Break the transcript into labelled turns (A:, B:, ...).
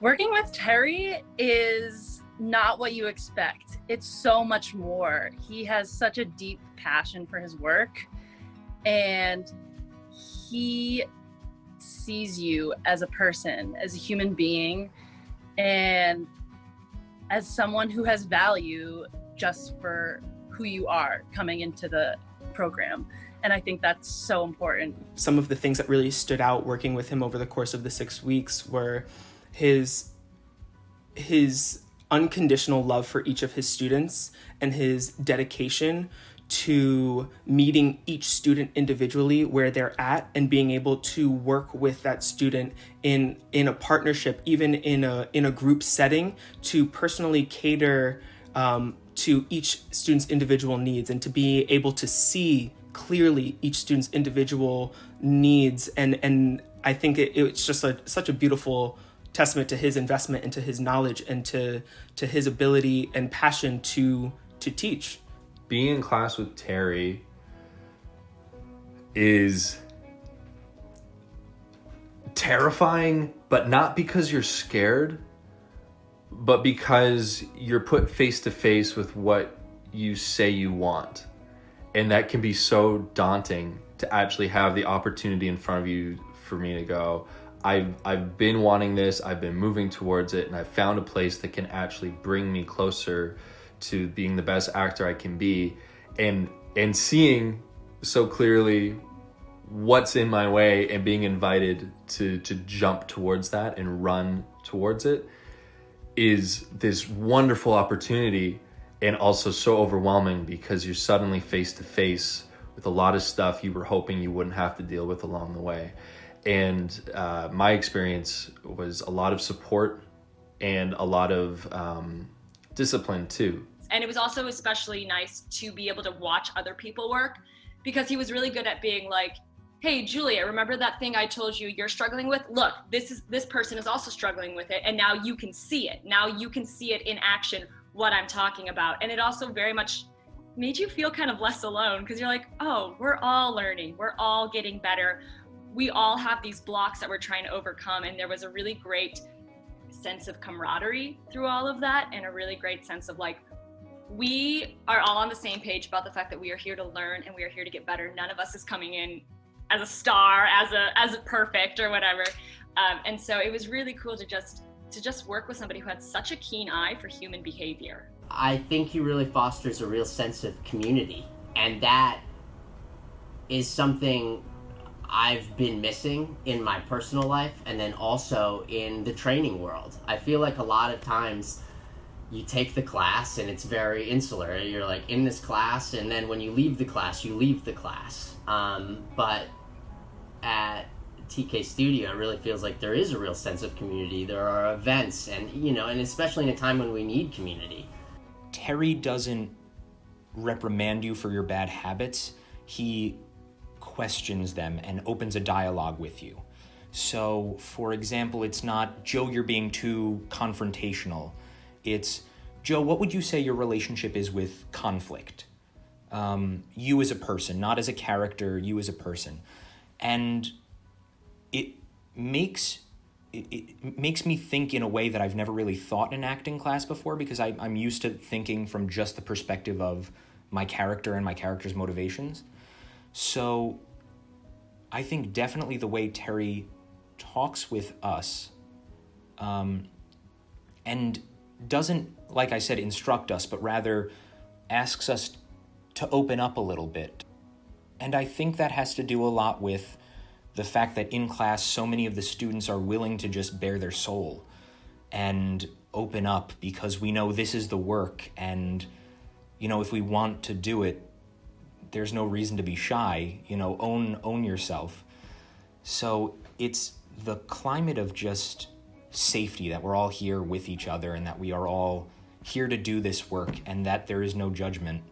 A: Working with Terry is not what you expect. It's so much more. He has such a deep passion for his work, and he sees you as a person, as a human being, and as someone who has value just for who you are coming into the program. And I think that's so important.
B: Some of the things that really stood out working with him over the course of the 6 weeks were his unconditional love for each of his students and his dedication to meeting each student individually where they're at and being able to work with that student in a partnership, even in a group setting, to personally cater to each student's individual needs and to be able to see clearly each student's individual needs. And I think it's just such a beautiful testament to his investment into his knowledge and to his ability and passion to teach.
C: Being in class with Terry is terrifying, but not because you're scared, but because you're put face to face with what you say you want. And that can be so daunting to actually have the opportunity in front of you for me to go, I've been wanting this, I've been moving towards it, and I've found a place that can actually bring me closer to being the best actor I can be, and seeing so clearly what's in my way and being invited to jump towards that and run towards it is this wonderful opportunity, and also so overwhelming because you're suddenly face to face with a lot of stuff you were hoping you wouldn't have to deal with along the way. And my experience was a lot of support and a lot of discipline too.
D: And it was also especially nice to be able to watch other people work, because he was really good at being like, hey, Julia, remember that thing I told you you're struggling with? Look, this person is also struggling with it, and now you can see it. Now you can see it in action, what I'm talking about. And it also very much made you feel kind of less alone, because you're like, oh, we're all learning. We're all getting better. We all have these blocks that we're trying to overcome. And there was a really great sense of camaraderie through all of that, and a really great sense of like, we are all on the same page about the fact that we are here to learn and we are here to get better. None of us is coming in as a star, as a perfect or whatever. And so it was really cool to just work with somebody who had such a keen eye for human behavior.
E: I think he really fosters a real sense of community, and that is something I've been missing in my personal life, and then also in the training world. I feel like a lot of times you take the class and it's very insular. You're like in this class, and then when you leave the class, you leave the class. But at TK Studio, it really feels like there is a real sense of community. There are events, and and especially in a time when we need community.
F: Terry doesn't reprimand you for your bad habits. He questions them and opens a dialogue with you. So, for example, it's not, Joe, you're being too confrontational. It's, Joe, what would you say your relationship is with conflict? You as a person, not as a character, you as a person. And it makes me think in a way that I've never really thought in an acting class before, because I'm used to thinking from just the perspective of my character and my character's motivations. So I think definitely the way Terry talks with us and doesn't, like I said, instruct us, but rather asks us to open up a little bit. And I think that has to do a lot with the fact that in class, so many of the students are willing to just bare their soul and open up, because we know this is the work. And, if we want to do it, there's no reason to be shy, own yourself. So it's the climate of just safety, that we're all here with each other and that we are all here to do this work and that there is no judgment.